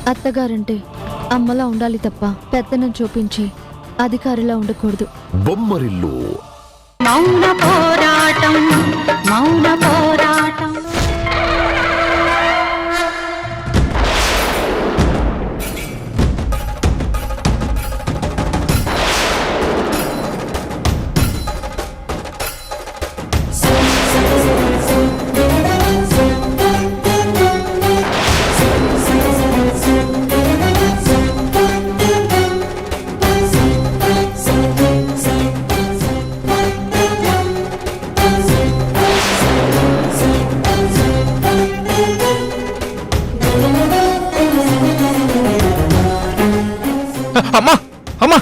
అత్తగారంటే అమ్మలా ఉండాలి తప్ప పెత్తనం చూపించి అధికారిలా ఉండకూడదు. బొమ్మరిల్లు మౌన పోరాటం, మౌన పోరాటం. అమ్మా అమ్మా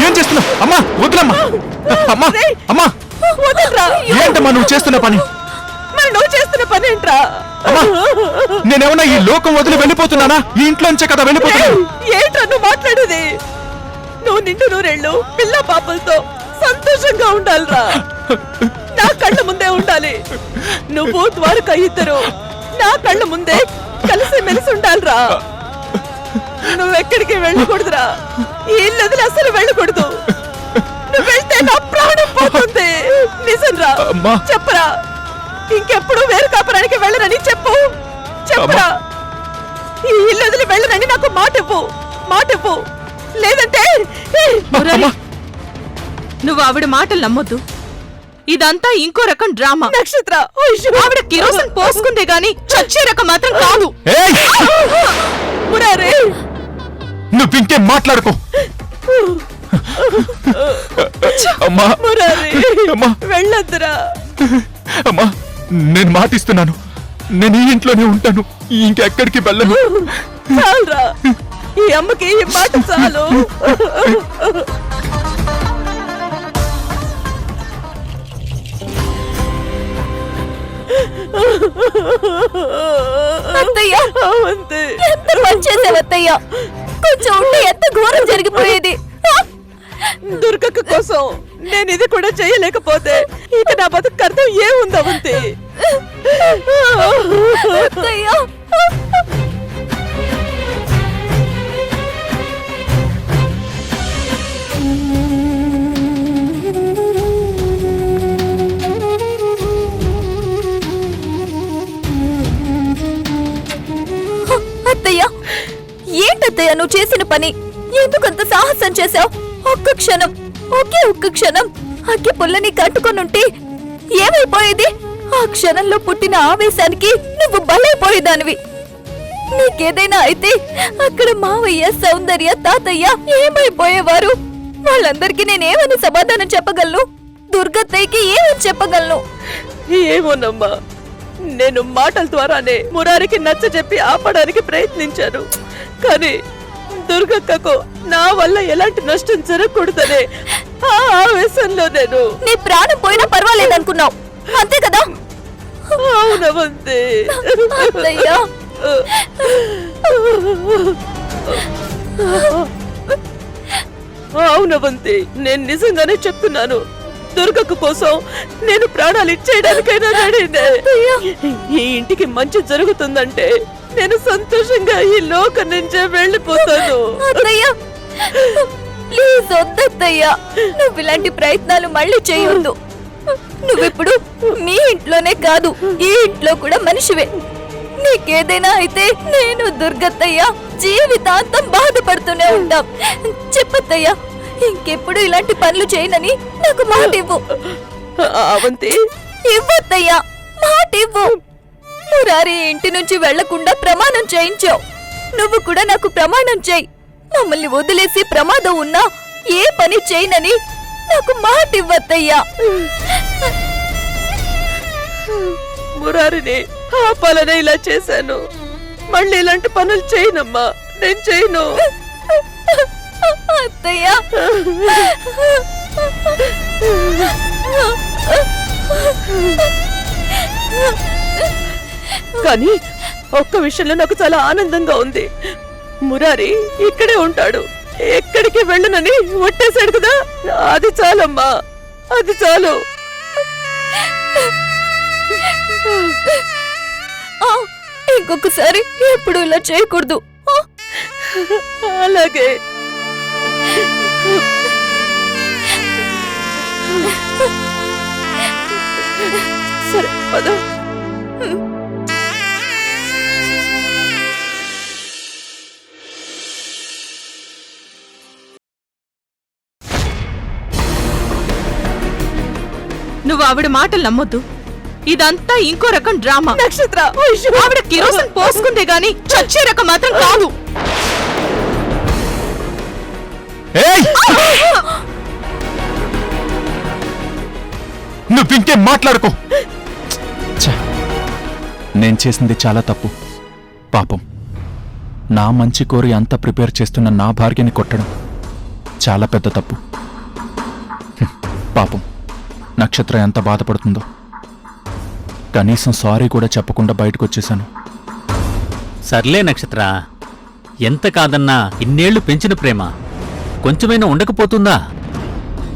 ఏం చేస్తున్నావు? అమ్మా వద్దులమ్మా. అమ్మా అమ్మా ఏంటమ్మా నువ్వు చేస్తున్న పని? నువ్వు చేస్తున్న పని ఏంట్రా? అమ్మా నేనేమన్నా ఈ లోకం వదిలి వెళ్ళిపోతున్నానా? ఈ ఇంట్లోంచే కదా వెళ్ళిపోతున్నాను. ఏంట్రా నువ్వు మాట్లాడేది? నువ్వు నిండు నూరేళ్ళు పిల్ల పాపలతో సంతోషంగా ఉండాలిరా. నా కళ్ళ ముందే ఉండాలి. నువ్వు ద్వారక ఇద్దరు నా కళ్ళ ముందే కలిసి మెలిసి ఉండాలిరా. నువ్వెక్కడికి వెళ్ళకూడదురా. ఈ ఇల్లు వదిలి అసలు వెళ్ళకూడదు. నువ్వు వెళ్తే నా ప్రాణం పోతుంది. నిజం రా, చెప్పరా. ఇంకెప్పుడు వేరు కాపురానికి వెళ్ళరని చెప్పు. చెప్పరా. ఈ ఇల్లు వదిలి వెళ్ళరని నాకు మాట ఇవ్వు. లేదంటే నువ్వు ఆవిడ మాటలు నమ్మొద్దు. ఇదంతా ఇంకో రకం డ్రామా. నక్షత్ర ఆవిడ కిరోసిన్ పోసుకుందే గాని చచ్చే రకం మాత్రం కాదు. మురారే నువ్వు ఇంకే మాట్లాడుకో. అమ్మా వెళ్ళొద్దురా. అమ్మా నేను మాటిస్తున్నాను. నేను ఈ ఇంట్లోనే ఉంటాను. ఇంకెక్కడికి వెళ్ళను. చాలురా, ఈ అమ్మకి ఈ మాట చాలు. అత్తయ్య ఎంత పని చేసావత్తయ్య. కొంచెం ఉంటే ఎంత ఘోరం జరిగిపోయేది. దుర్గక్క కోసం నేను ఇది కూడా చేయలేకపోతే ఇక నా బతుకు అర్థం ఏముందవంతి? అత్తయ్య ఏంటత్తయ్య నువ్వు చేసిన పని? ఎందుకంత సాహసం చేశావు? ఒకే ఒక్క క్షణం అగ్గి పుల్లని కట్టుకొనుంటే ఏమైపోయేది? ఆ క్షణంలో పుట్టిన ఆవేశానికి నువ్వు బలైపోయేదానివి. నీకేదైనా అయితే అక్కడ మావయ్య, సౌందర్య, తాతయ్య ఏమైపోయేవారు? వాళ్ళందరికీ నేనేమని సమాధానం చెప్పగలను? దుర్గత్తయ్యకి ఏమని చెప్పగలను? ఏమోనమ్మా, నేను మాటల ద్వారానే మురారికి నచ్చ చెప్పి ఆపడానికి ప్రయత్నించాను. కానీ దుర్గక్కకు నా వల్ల ఎలాంటి నష్టం జరగకూడదనే ఆ ఆవేశంలో నేను నీ ప్రాణం పోయినా పర్వాలేదనుకున్నావు, అంతే కదా? అవునవంతే. అవునవంతే, నేను నిజంగానే చెప్తున్నాను. దుర్గక్క కోసం నేను ప్రాణాలు ఇచ్చేయడానికైనా రెడీనే. ఈ ఇంటికి మంచి జరుగుతుందంటే నేను సంతోషంగా ఈ లోకం నుంచే వెళ్ళిపోతాను. ప్లీజ్ వద్దత్తయ్యా, నువ్వు ఇలాంటి ప్రయత్నాలు మళ్ళీ చేయొద్దు. నువ్విప్పుడు మీ ఇంట్లోనే కాదు, ఈ ఇంట్లో కూడా మనిషివే. నీకేదైనా అయితే నేను, దుర్గత్తయ్య జీవితాంతం బాధపడుతూనే ఉంటాం. చెప్పత్తయ్యా, ఇంకెప్పుడు ఇలాంటి పనులు చేయనని నాకు మాట ఇవ్వు. అవంతి ఇవ్వత్తయ్యా, మాట ఇవ్వు. మురారి ఇంటి నుంచి వెళ్లకుండా ప్రమాణం చేయించావు. నువ్వు కూడా నాకు ప్రమాణం చేయి. మమ్మల్ని వదిలేసి ప్రమాదం ఉన్నా ఏ పని చేయనని నాకు మాట ఇవ్వత్తయ్యా. మురారిని ఆపాలనే ఇలా చేశాను. మళ్ళీ ఇలాంటి పనులు చేయనమ్మా, నేను చేయను. అత్తయ్యా, కానీ ఒక్క విషయంలో నాకు చాలా ఆనందంగా ఉంది. మురారి ఇక్కడే ఉంటాడు, ఎక్కడికి వెళ్ళనని ఒట్టేశాడు కదా. అది చాలమ్మా, అది చాలు. ఇంకొకసారి ఎప్పుడు ఇలా చేయకూడదు. అలాగే సరే పద. నువ్వు ఆవిడ మాటలు నమ్మొద్దు. ఇదంతా ఇంకో రకం డ్రామా. నక్షత్ర ఆవిడ కిరోసిన్ పోసుకుందే గాని చచ్చే రకం మాత్రం కాదు. ఏయ్! నువ్వు ఇంకేం మాట్లాడుకో. ఛ! నేను చేసింది చాలా తప్పు. పాపం నా మంచి కోరి అంత ప్రిపేర్ చేస్తున్న నా భార్యని కొట్టడం చాలా పెద్ద తప్పు. హ్మ్. పాపం నక్షత్ర ఎంత బాధపడుతుందో. కనీసం సారీ కూడా చెప్పకుండా బయటకు వచ్చేశాను. సర్లే నక్షత్ర, ఎంత కాదన్నా ఇన్నేళ్లు పెంచిన ప్రేమ కొంచెమైనా ఉండకపోతుందా?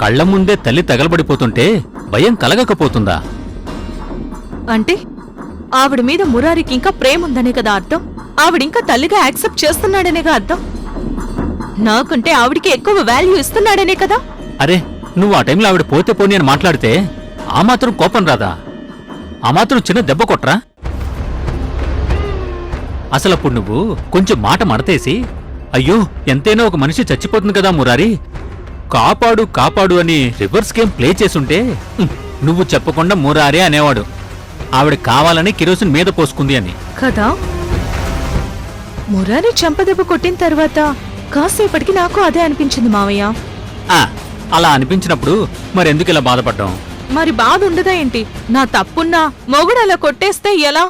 కళ్ల ముందే తల్లి తగలబడిపోతుంటే భయం కలగకపోతుందా? అంటే ఆవిడ మీద మురారికి ఇంకా ప్రేమ ఉందనే కదా అర్థం? ఆవిడింకా తల్లిగా యాక్సెప్ట్ చేస్తున్నాడనేగా అర్థం? నాకంటే ఆవిడికి ఎక్కువ వాల్యూ ఇస్తున్నాడనే కదా? అరే, నువ్వు ఆ టైంలో ఆవిడ పోతే పోనీ అని మాట్లాడితే ఆ మాత్రం కోపం రాదా? ఆ మాత్రం చిన్న దెబ్బ కొట్రా? అసలప్పుడు నువ్వు కొంచెం మాట మడతేసి, అయ్యో ఎంతైనా ఒక మనిషి చచ్చిపోతుంది కదా మురారి, కాపాడు కాపాడు అని రివర్స్ గేమ్ ప్లే చేసుంటే నువ్వు చెప్పకుండా మురారి అనేవాడు ఆవిడ కావాలని కిరోసిన్ మీద పోసుకుంది అని. కదా, మురారి చెంపదెబ్బ కొట్టిన తర్వాత కాసేపటికి నాకు అదే అనిపించింది మావయ్య. ఆ, అలా అనిపించినప్పుడు మరెందుకు ఇలా బాధపడ్డాం? మరి బాధ ఉండదా ఏంటి? నా తప్పున్నా మొగుడు అలా కొట్టేస్తే ఎలా?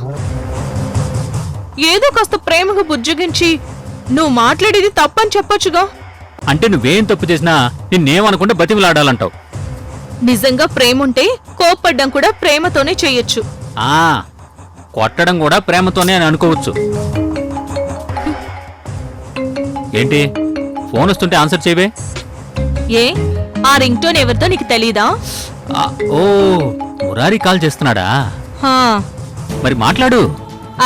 ఏదో కాస్త ప్రేమగా బుజ్జగించి నువ్వు మాట్లాడేది తప్పని చెప్పొచ్చుగా. అంటే నువ్వేం తప్పు చేసినా నిన్నేమనుకుంటే బతిమలాడాలంటావు. నిజంగా ప్రేముంటే కోప్పడ్డం కూడా ప్రేమతోనే చెయ్యొచ్చు. ఆ, కొట్టడం కూడా ప్రేమతోనే అని అనుకోవచ్చు. ఏంటి ఫోన్ వస్తుంటే ఆన్సర్ చేయవే? ఏ, ఆ రింగ్ టోన్ ఎవరితో నీకు తెలీదా? ఆ, ఓ మురారి కాల్ చేస్తున్నాడా? హా, మరి మాట్లాడు.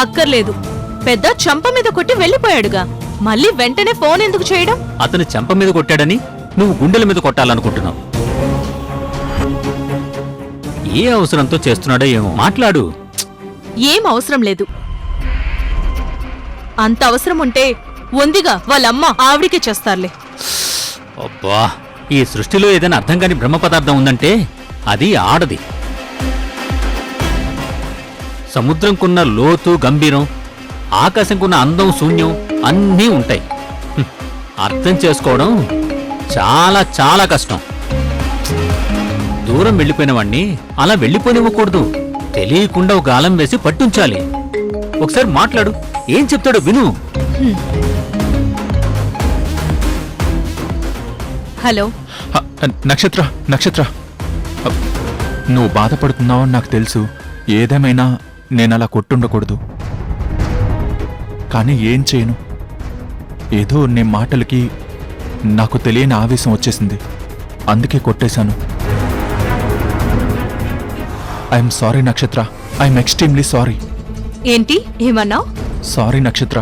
అక్కర్లేదు. పెద్ద చంప మీద కొట్టి వెళ్ళిపోయాడుగా, మళ్ళీ వెంటనే ఫోన్ ఎందుకు చేయడం? అతను చెంప మీద కొట్టాడని నువ్వు గుండెల మీద కొట్టాలనుకుంటున్నావు. ఏ అవసరంతో చేస్తున్నాడో ఏమో, మాట్లాడు. ఏం అవసరం లేదు. అంత అవసరం ఉంటే ఉందిగా వాళ్ళమ్మ, ఆవిడికే చేస్తారులే. అబ్బా, ఈ సృష్టిలో ఏదైనా అర్థం కాని బ్రహ్మ పదార్థం ఉందంటే అది ఆడది. సముద్రంకున్న లోతు గంభీరం, ఆకాశంకున్న అందం శూన్యం అన్నీ ఉంటాయి. హ్మ్. అర్థం చేసుకోవడం చాలా చాలా కష్టం. దూరం వెళ్ళిపోయిన వాణ్ణి అలా వెళ్ళిపోనివ్వకూడదు. తెలియకుండా ఒక గాలం వేసి పట్టుంచాలి. ఒకసారి మాట్లాడు, ఏం చెప్తాడో విను. హలో, హ, నక్షత్ర నక్షత్ర హ, నువ్వు బాధపడుతున్నావని నాకు తెలుసు. ఏదేమైనా నేనలా కొట్టుండకూడదు. కానీ ఏం చేయను, ఏదో నీ మాటలకి నాకు తెలియని ఆవేశం వచ్చేసింది. అందుకే కొట్టేశాను. ఐఎమ్ సారీ నక్షత్ర, ఐఎమ్ ఎక్స్ట్రీమ్లీ సారీ. ఏంటి ఏమన్నావ్? సారీ నక్షత్ర,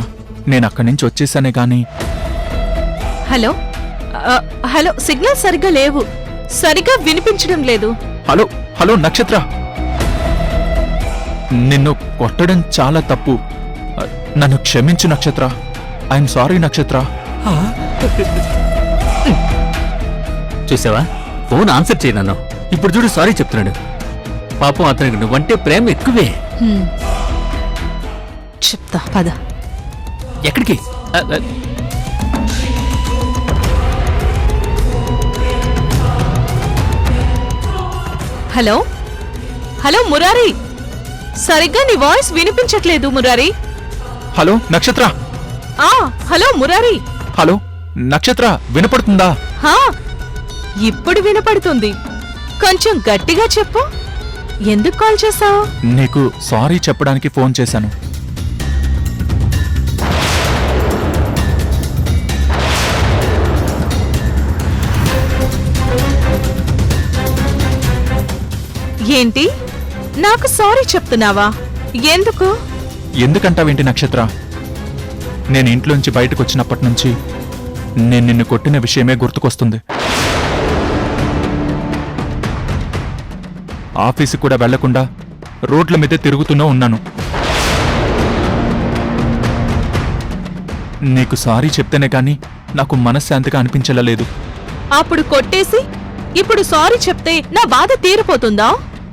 నేను అక్కడి నుంచి వచ్చేసానే గాని. హలో, హలో, సిగ్నల్ సరిగ్గా లేవు, సరిగ్గా వినిపించడం లేదు. హలో హలో నక్షత్ర, నిన్ను కొట్టడం చాలా తప్పు. నన్ను క్షమించు నక్షత్ర. ఐఎమ్ సారీ నక్షత్ర. చూసావా, ఫోన్ ఆన్సర్ చేయి నన్ను. ఇప్పుడు చూడు సారీ చెప్తున్నాడు. పాపం అతనికి నువ్వంటే ప్రేమ ఎక్కువే. చెప్తా పద. ఎక్కడికి? హలో, హలో మురారి, సరిగ్గా నీ వాయిస్ వినిపించట్లేదు మురారి. హలో నక్షత్ర. హలో మురారి. హలో నక్షత్ర, వినపడుతుందా? హా, ఇప్పుడు వినపడుతుంది. కొంచెం గట్టిగా చెప్పు. ఎందుకు కాల్ చేశావు? నీకు సారీ చెప్పడానికి ఫోన్ చేశాను. ఏంటి, నాకు సారీ చెప్తున్నావా? ఎందుకు? ఎందుకంటావేంటి నక్షత్ర? నేను ఇంట్లోంచి బయటకు వచ్చినప్పటి నుంచి నేను నిన్ను కొట్టిన విషయమే గుర్తుకొస్తుంది. ఆఫీసు కూడా వెళ్లకుండా రోడ్ల మీదే తిరుగుతూనే ఉన్నాను. నీకు సారీ చెప్తేనే కానీ నాకు మనశ్శాంతిగా అనిపించలా లేదు. అప్పుడు కొట్టేసి ఇప్పుడు సారీ చెప్తే నా బాధ తీరిపోతుందా?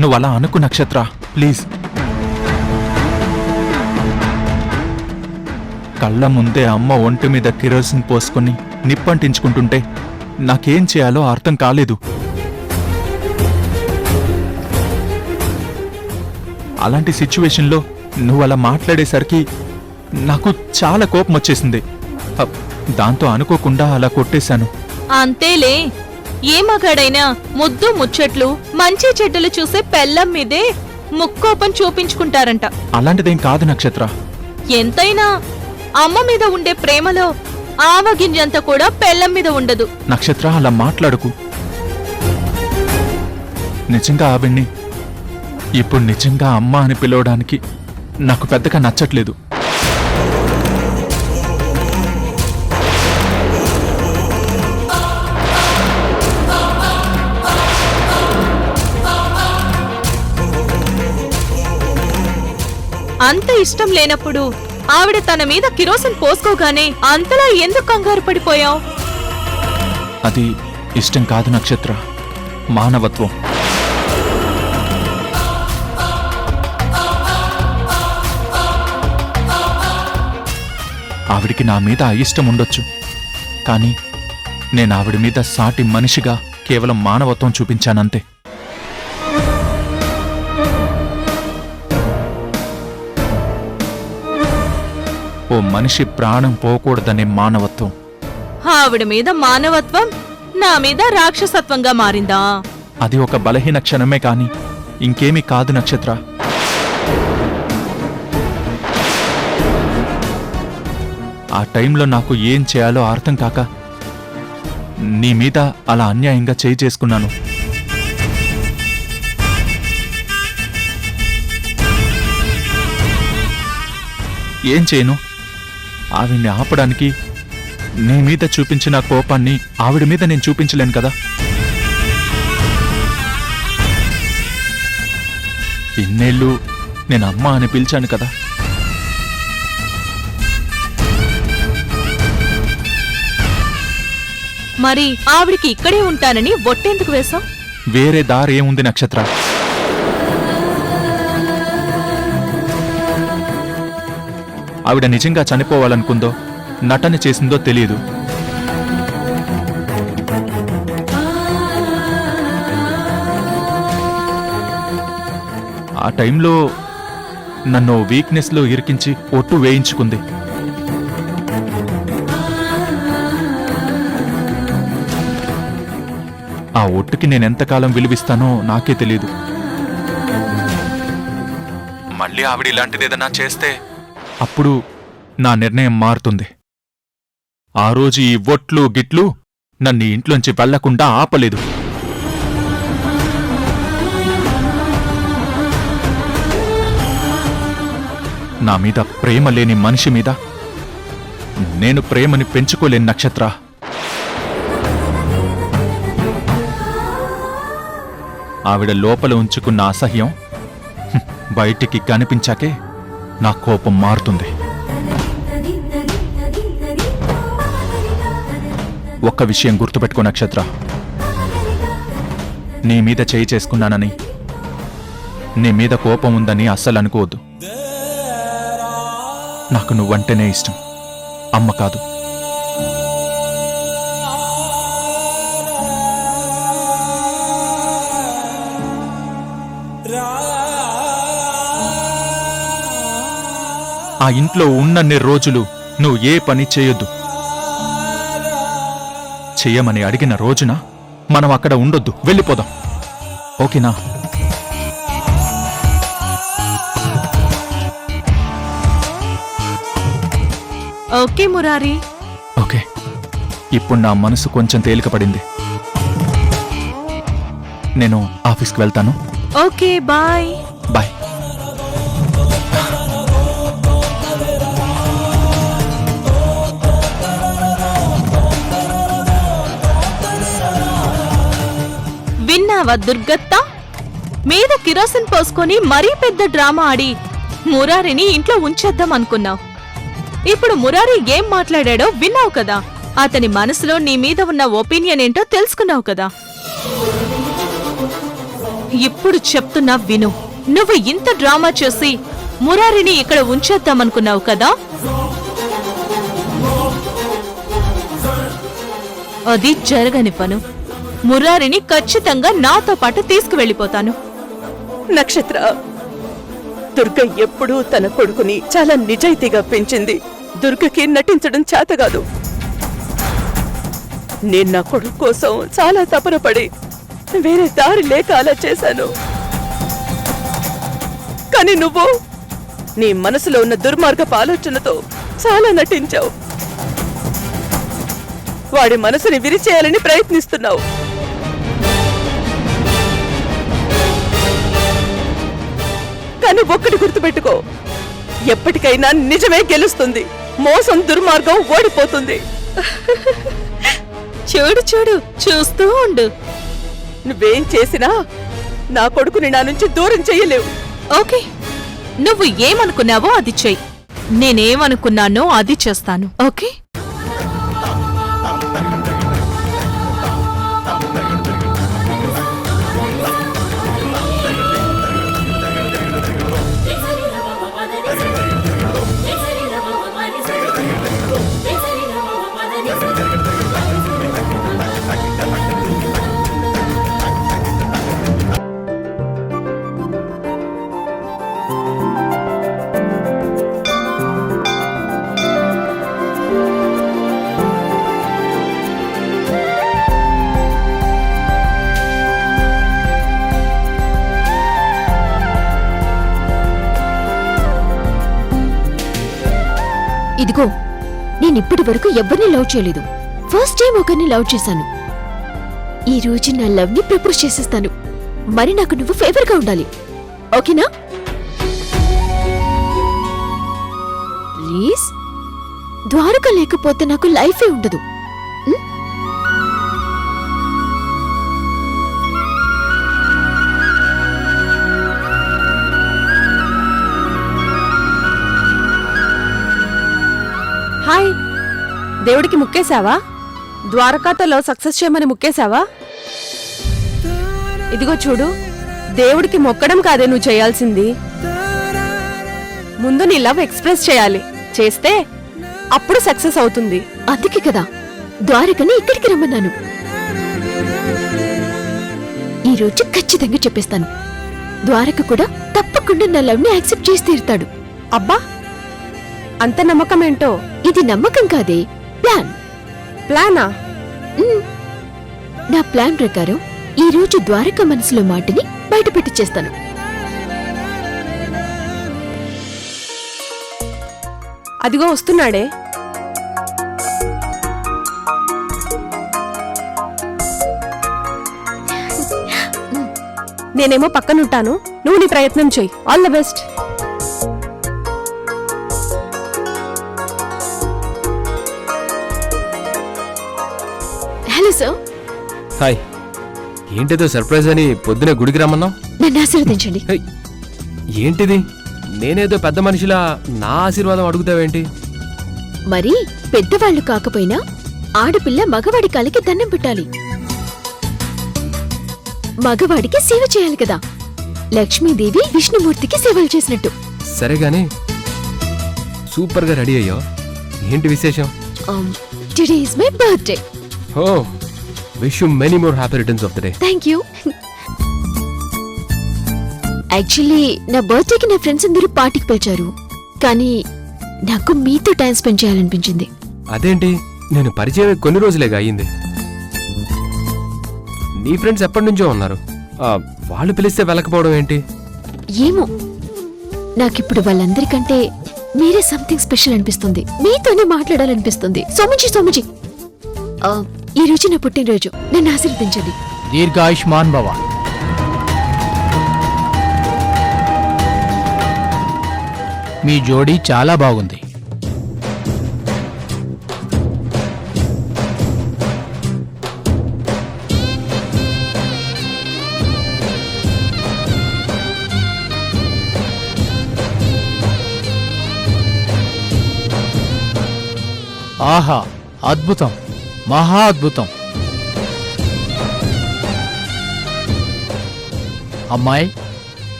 నువ్వు అలా అనుకు నక్షత్ర, ప్లీజ్. కళ్ళ ముందే అమ్మ ఒంటి మీద కిరోసిన్ పోసుకొని నిప్పంటించుకుంటుంటే నాకేం చేయాలో అర్థం కాలేదు. అలాంటి సిచ్యువేషన్లో నువ్వు అలా మాట్లాడేసరికి నాకు చాలా కోపం వచ్చేసింది. దాంతో అనుకోకుండా అలా కొట్టేశాను. అంతేలే, ఏ మగాడైనా ముద్దు ముచ్చట్లు మంచి చెడ్డలు చూసే పెళ్ళం మీదే ముక్కోపం చూపించుకుంటారంట. అలాంటిదేం కాదు నక్షత్ర. ఎంతైనా అమ్మ మీద ఉండే ప్రేమలో ఆవగింజంత కూడా పెళ్ళం మీద ఉండదు. నక్షత్ర, అలా మాట్లాడకు. నిజంగా ఆవిడ్ని ఇప్పుడు నిజంగా అమ్మ అని పిలవడానికి నాకు పెద్దగా నచ్చట్లేదు. అంత ఇష్టం లేనప్పుడు ఆవిడ తన మీద కిరోసిన్ పోసుకోగానే అంతలా ఎందుకు కంగారు పడిపోయావు? అది ఇష్టం కాదు నక్షత్ర, మానవత్వం. ఆవిడికి నా మీద అయిష్టం ఉండొచ్చు, కానీ నేను ఆవిడ మీద సాటి మనిషిగా కేవలం మానవత్వం చూపించానంతే. ఓ మనిషి ప్రాణం పోకూడదనే మానవత్వం. ఆవిడ మీద మానవత్వం నా మీద రాక్షసత్వంగా మారిందా? అది ఒక బలహీన క్షణమే కాని ఇంకేమీ కాదు నక్షత్ర. ఆ టైంలో నాకు ఏం చేయాలో అర్థం కాక నీ మీద అలా అన్యాయంగా చేయి చేసుకున్నాను. ఏం చేయను? ఆవిడ్ని ఆపడానికి నీ మీద చూపించిన కోపాన్ని ఆవిడ మీద నేను చూపించలేను కదా. ఇన్నేళ్ళు నేను అమ్మ అని పిలిచాను కదా. మరి ఆవిడికి ఇక్కడే ఉంటానని బొట్టెందుకు వేశావు? వేరే దారి ఏముంది నక్షత్ర? ఆవిడ నిజంగా చనిపోవాలనుకుందో నటన చేసిందో తెలియదు. ఆ టైంలో నన్ను వీక్నెస్లో ఇరికించి ఒట్టు వేయించుకుంది. ఆ ఒట్టుకి నేనెంతకాలం విలువిస్తానో నాకే తెలియదు. మళ్ళీ ఆవిడ ఇలాంటిదేదన్నా చేస్తే అప్పుడు నా నిర్ణయం మారుతుంది. ఆ రోజు ఈ ఒట్లు గిట్లు నన్ను ఇంట్లోంచి వెళ్లకుండా ఆపలేదు. నా మీద ప్రేమ లేని మనిషి మీద నేను ప్రేమని పెంచుకోలేని నక్షత్ర. ఆవిడ లోపల ఉంచుకున్న అసహ్యం బయటికి కనిపించాకే నా కోపం మారుతుంది. ఒక్క విషయం గుర్తుపెట్టుకో నక్షత్ర, నీ మీద చేయి చేసుకున్నానని నీ మీద కోపం ఉందని అస్సలు అనుకోవద్దు. నాకు నువ్వంటేనే ఇష్టం, అమ్మ కాదు. ఆ ఇంట్లో ఉన్నన్ని రోజులు నువ్వు ఏ పని చేయొద్దు. చెయ్యమని అడిగిన రోజున మనం అక్కడ ఉండొద్దు, వెళ్ళిపోదాం. ఓకేనా? ఓకే మురారి. ఓకే, ఇప్పుడు నా మనసు కొంచెం తేలికపడింది. నేను ఆఫీస్కి వెళ్తాను. Okay, bye. బాయ్. చూసావా దుర్గత్త? మీద కిరోసిన్ పోసుకొని మరీ పెద్ద డ్రామా ఆడి మురారిని ఇంట్లో ఉంచేద్దాం అనుకున్నావు. ఇప్పుడు మురారి ఏం మాట్లాడాడో విన్నావు కదా. అతని మనసులో నీ మీద ఉన్న ఒపీనియన్ ఏంటో తెలుసుకున్నావు కదా. ఇప్పుడు చెప్తున్నా విను. నువ్వు ఇంత డ్రామా చేసి మురారిని ఇక్కడ ఉంచేద్దామనుకున్నావు కదా. అది జరగని పను. మురారిని ఖచ్చితంగా నాతో పాటు తీసుకువెళ్ళిపోతాను. నక్షత్ర, దుర్గ ఎప్పుడూ తన కొడుకుని చాలా నిజాయితీగా పెంచింది. దుర్గకి నటించడం చేతగాదు. నేను నా కొడుకు కోసం చాలా తపన పడి వేరే దారి లేక అలా చేశాను. కానీ నువ్వు నీ మనసులో ఉన్న దుర్మార్గపు ఆలోచనతో చాలా నటించావు. వాడి మనసుని విరిచేయాలని ప్రయత్నిస్తున్నావు. కానీ ఒక్కటి గుర్తుపెట్టుకో, ఎప్పటికైనా నిజమే గెలుస్తుంది. మోసం దుర్మార్గం ఓడిపోతుంది. చూడు చూడు, చూస్తూ ఉండు. నువ్వేం చేసినా నా కొడుకుని నా నుంచి దూరం చెయ్యలేవు. ఓకే, నువ్వు ఏమనుకున్నావో అది చెయ్యి. నేనేమనుకున్నానో అది చేస్తాను. ఓకే. ఇదిగో, నేనిప్పటి వరకు ఎవరిని లవ్ చేయలేదు. ఫస్ట్ టైం ఒకరిని లవ్ చేశాను. ఈ రోజు నా లవ్ ని ప్రపోజ్ చేసేస్తాను. మరి నాకు నువ్వు ఫేవర్ గా ఉండాలి, ఓకేనా? ప్లీజ్. ద్వారక లేకపోతే నాకు లైఫే ఉండదు. హాయ్, దేవుడికి ముక్కేశావా? ద్వారకాతలో సక్సెస్ చేయమని ముక్కేశావా? ఇదిగో చూడు, దేవుడికి మొక్కడం కాదే నువ్వు చేయాల్సింది. ముందు నీ లవ్ ఎక్స్ప్రెస్ చేయాలి. చేస్తే అప్పుడు సక్సెస్ అవుతుంది. అందుకే కదా ద్వారకని ఇక్కడికి రమ్మన్నాను. ఈ రోజు ఖచ్చితంగా చెప్పేస్తాను. ద్వారక కూడా తప్పకుండా నా లవ్ ని యాక్సెప్ట్ చేసి తీరుతాడు. అబ్బా, అంత నమ్మకం ఏంటో? ఇది నమ్మకం కాదే, ప్లాన్. ప్లానా? నా ప్లాన్ ప్రకారం ఈ రోజు ద్వారక మనసులో మాటని బయట పెట్టిచ్చేస్తాను. అదిగో వస్తున్నాడే. నేనేమో పక్కనుంటాను, నువ్వు నీ ప్రయత్నం చెయ్యి. All the best. Hello sir. Hi. ఏంటిదో సర్ప్రైజ్ అని పొద్దునే గుడికి రమ్మన్నావు? నన్ను ఆశీర్వదించండి. హే, ఏంటిది? నేనేదో పెద్ద మనిషిలా నా ఆశీర్వాదం అడుగుతావేంటి? మరి పెద్దవాళ్లు కాకపోయినా ఆడపిల్ల మగవాడి కాలికి దండం పెట్టాలి. మగవాడికి సేవ చేయాలి కదా, లక్ష్మీదేవి విష్ణుమూర్తికి సేవలు చేసినట్టు. సరే గాని సూపర్గా రెడీ అయ్యో. ఏంటి విశేషం? Today is my birthday. Oh, wish you many more happy returns of the day. Thank you. Actually నా బర్త్డేకి నా ఫ్రెండ్స్ అందరూ పార్టీకి పిలిచారు, కానీ నాకు మీతో టైం స్పెండ్ చేయాలనిపించింది. అదేంటి, నేను పరిచయం కొన్ని రోజులేగా అయ్యింది. నీ ఫ్రెండ్స్ ఎప్పటి నుంచో ఉన్నారు, వాళ్ళు పిలిస్తే వెళ్ళకపోవడం ఏంటి? ఏమో, నాకిప్పుడు వాళ్ళందరికంటే మీరే సంథింగ్ స్పెషల్ అనిపిస్తుంది. మీతోనే మాట్లాడాలనిపిస్తుంది. సోముజీ, ఈ రోజు నా పుట్టినరోజు, నన్ను ఆశీర్వదించండి. దీర్ఘాయుష్మాన్ భవ. మీ జోడీ చాలా బాగుంది. ఆహా అద్భుతం, మహా అద్భుతం. అమ్మాయి,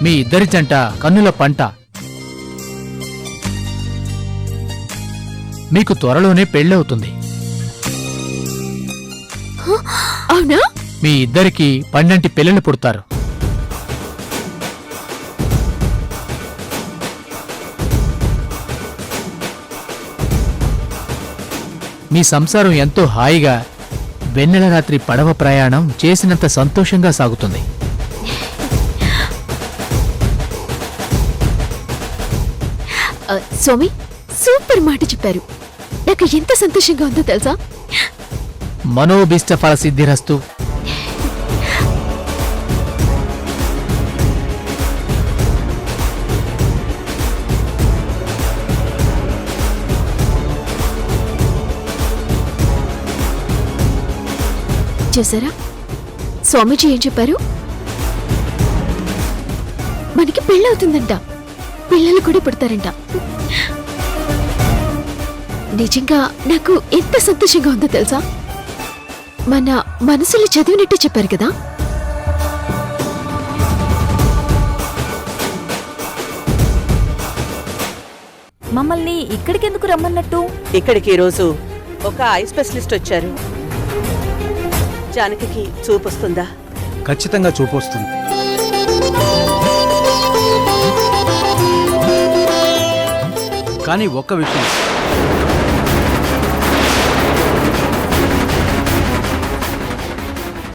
మీ ఇద్దరి జంట కన్నుల పంట. మీకు త్వరలోనే పెళ్ళవుతుంది. అవునా? మీ ఇద్దరికి పన్నెంటి పిల్లలు పుడతారు. మీ సంసారం ఎంతో హాయిగా వెన్నెల రాత్రి పడవ ప్రయాణం చేసినంత సంతోషంగా సాగుతుంది. స్వామి, సూపర్ మాట చెప్పారు. నాకు ఎంత సంతోషంగా ఉందో తెలుసా? మనోభీష్ట ఫల సిద్ధిరస్తు. చూసారా స్వామీజీ ఏం చెప్పారు? మనకి పెళ్ళవుతుందంట, పిల్లలు కూడా పుడతారంట. నిజంగా నాకు ఎంత సంతోషంగా ఉందో తెలుసా? మన మనసులో చదివినట్టు చెప్పారు కదా. మమ్మల్ని ఇక్కడికి ఎందుకు రమ్మన్నట్టు? ఇక్కడికి ఈరోజు ఒక ఐ స్పెషలిస్ట్ వచ్చారు. జానకి చూపొస్తుందా? ఖచ్చితంగా చూపొస్తుంది. కానీ ఒక్క విషయం,